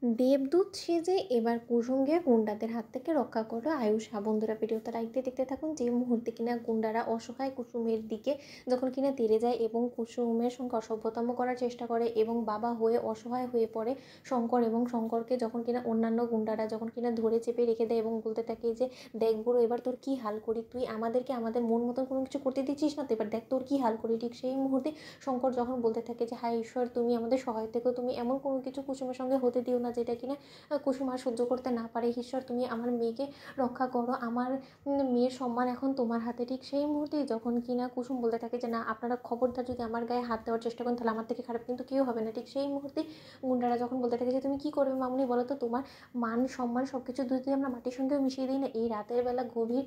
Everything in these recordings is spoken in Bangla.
দেবদূত সেজে এবার কুসুমকে গুন্ডাদের হাত থেকে রক্ষা করলো আয়ুষ। বন্ধুরা ভিডিওটা লাইক দিয়ে দেখতে থাকুন। যে মুহূর্তে কিনা গুন্ডারা অসহায় কুসুমের দিকে যখন কিনা তেড়ে যায় এবং কুসুমের সঙ্গে অসভ্যতাম করার চেষ্টা করে এবং বাবা হয়ে অসহায় হয়ে পড়ে শঙ্কর, এবং শঙ্করকে যখন কিনা অন্যান্য গুন্ডারা যখন কিনা ধরে চেপে রেখে দেয় এবং বলতে থাকে যে দেখ বুড়ো, এবার তোর কী হাল করি, তুই আমাদেরকে আমাদের মন মতন কোনো কিছু করতে দিচ্ছিস না, তো এবার দেখ তোর কী হাল করি। ঠিক সেই মুহূর্তে শঙ্কর যখন বলতে থাকে যে হায় ঈশ্বর, তুমি আমাদের সহায় থেকো, তুমি এমন কোনো কিছু কুসুমের সঙ্গে হতে দিও না যেটা কিনা কুসুম আর সহ্য করতে না পারে। ঈশ্বর, তুমি আমার মেয়েকে রক্ষা করো, আমার মেয়ের সম্মান এখন তোমার হাতে। ঠিক সেই মুহূর্তেই যখন কিনা কুসুম বলতে থাকে যে না, আপনারা খবরদার যদি আমার গায়ে হাত দেওয়ার চেষ্টা করেন তাহলে আমার থেকে খারাপ কিন্তু কেউ হবে না। ঠিক সেই মুহূর্তে গুন্ডারা যখন বলতে থাকে যে তুমি কী করবে মামুনি বলো তো, তোমার মান সম্মান সব কিছু যদি আমরা মাটির সঙ্গেও মিশিয়ে দিই না, এই রাতের বেলা গভীর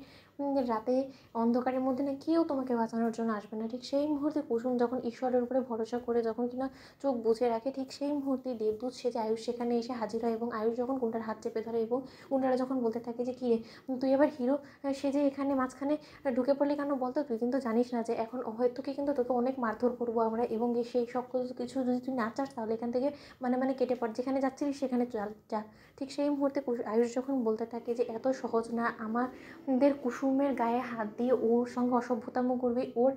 রাতে অন্ধকারের মধ্যে না কেউ তোমাকে বাঁচানোর জন্য আসবে না। ঠিক সেই মুহূর্তে কুসুম যখন ঈশ্বরের উপরে ভরসা করে যখন কিনা চোখ বুজে রাখে, ঠিক সেই মুহূর্তে দেবদূত সেজে আয়ুষ সেখানে এসে হাজির হয় এবং আয়ুষ যখন গুন্ডার হাত চেপে ধরে এবং গুন্ডারা যখন বলতে থাকে যে কী রে, তুই এবার হিরো সেজে এখানে মাঝখানে ঢুকে পড়লি কেন বলতো, তুই কিন্তু জানিস না যে এখন হয়তো কিন্তু তোকে অনেক মারধর করবো আমরা, এবং সেই সব কিছু যদি তুই না চাস তাহলে এখান থেকে মানে কেটে পড়, যেখানে যাচ্ছিলিস সেখানে চল যা। ঠিক সেই মুহূর্তে আয়ুষ যখন বলতে থাকে যে এত সহজ না, আমাদের কুসুমের গায়ে হাত দিয়ে ওর সঙ্গে অসভ্যতাম করবি, ওর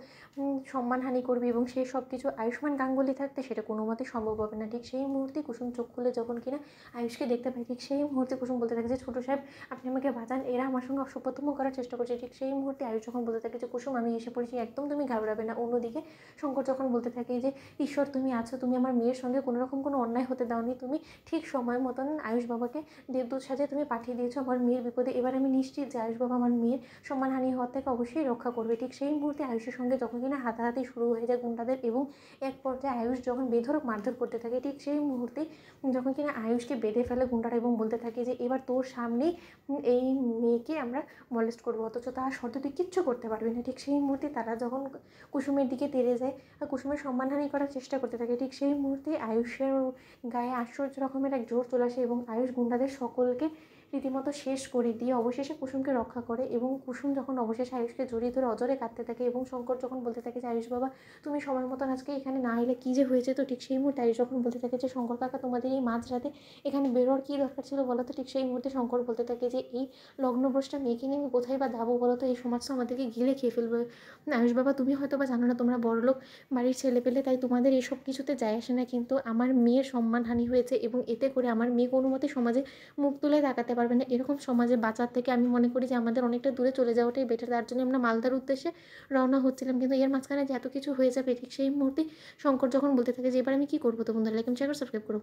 সম্মানহানি করবি এবং সেই সব কিছু আয়ুষ্মান গাঙ্গুলি থাকতে সেটা কোনো মতেই সম্ভব হবে না। ঠিক সেই মুহূর্তে কুসুম চোখ খুলে যখন কিনা আয়ুষকে দেখতে পাই, ঠিক সেই মুহূর্তে কুসুম বলতে থাকে যে ছোটো সাহেব, আপনি আমাকে বাঁচান, এরা আমার সঙ্গে অসভ্যতম করার চেষ্টা করছে। ঠিক সেই মুহূর্তে আয়ুষ যখন বলতে থাকে যে কুসুম আমি এসে পড়েছি, একদম তুমি ঘাবড়াবে না। অন্যদিকে শঙ্কর যখন বলতে থাকে যে ঈশ্বর তুমি আছো, তুমি আমার মেয়ের সঙ্গে কোনোরকম কোনো অন্যায় হতে দাওনি, তুমি ঠিক সময় মতন আয়ুষ বাবাকে দেবদূত সাজে তুমি পাঠিয়ে দিয়েছো আমার মেয়ের বিপদে, এবার আমি নিশ্চিত যে আয়ুষ বাবা আমার মেয়ের সম্মানহানি হওয়ার থেকে অবশ্যই রক্ষা করবে। ঠিক সেই মুহূর্তে আয়ুষের সঙ্গে যখন কিনা হাতাহাতি শুরু হয়ে যায় গুন্ডাদের এবং এক পর্যায়ে আয়ুষ যখন বেধড়ক মারধর করতে থাকে, ঠিক সেই মুহূর্তে যখন কিনা আয়ুষকে বেঁধে ফেলে গুন্ডারা এবং বলতে থাকে যে এবার তোর সামনেই এই মেয়েকে আমরা মলেস্ট করবো, অথচ তার শর্তে তুই কিচ্ছু করতে পারবি না। ঠিক সেই মুহূর্তে তারা যখন কুসুমের দিকে তেড়ে যায়, কুসুমের সম্মানহানি করার চেষ্টা করতে থাকে, ঠিক সেই মুহূর্তে আয়ুষের গায়ে আশ্চর্য রকমের এক জোর চলে আসে এবং আয়ুষ গুন্ডাদের সকলকে রীতিমতো শেষ করে দিয়ে অবশেষে কুসুমকে রক্ষা করে এবং কুসুম যখন অবশেষে আয়ুষকে জড়িয়ে ধরে অজরে কাঁদতে থাকে এবং শঙ্কর যখন বলতে থাকে যে আয়ুষ বাবা তুমি সময় মতন আজকে এখানে না এলে কী যে হয়েছে, তো ঠিক সেই মুহূর্তে আয়ুষ যখন বলতে থাকে যে শঙ্কর কাকা তোমাদের এই মাঝরাতে এখানে বেরোর কী দরকার ছিল বলো তো। ঠিক সেই মুহূর্তে শঙ্কর বলতে থাকে যে এই লগ্নভ্রষ্টা মেয়েকে নিয়ে আমি কোথায় বা যাবো বলো তো, এই সমাজ তো আমাদেরকে গিলে খেয়ে ফেলবে। আয়ুষ বাবা তুমি হয়তো বা জানো না, তোমরা বড়লোক বাড়ির ছেলে পেলে, তাই তোমাদের এসব কিছুতে যায় আসে না, কিন্তু আমার মেয়ের সম্মানহানি হয়েছে এবং এতে করে আমার মেয়ে কোনো মতে সমাজে মুখ তুলে তাকাতে পারবে না। এরকম সমাজে বাঁচার থেকে আমি মনে করি যে আমাদের অনেকটা দূরে চলে যাওয়াটাই বেটার। তার জন্য আমরা মালদার উদ্দেশ্যে রওনা হচ্ছিলাম, কিন্তু এর মাঝখানে যে এত কিছু হয়ে যাবে, ঠিক সেই মুহূর্তে শঙ্কর যখন বলতে থাকে যে এবার আমি কী করবো। তো বন্ধুরা লাইক, শেয়ার, সাবস্ক্রাইব করো।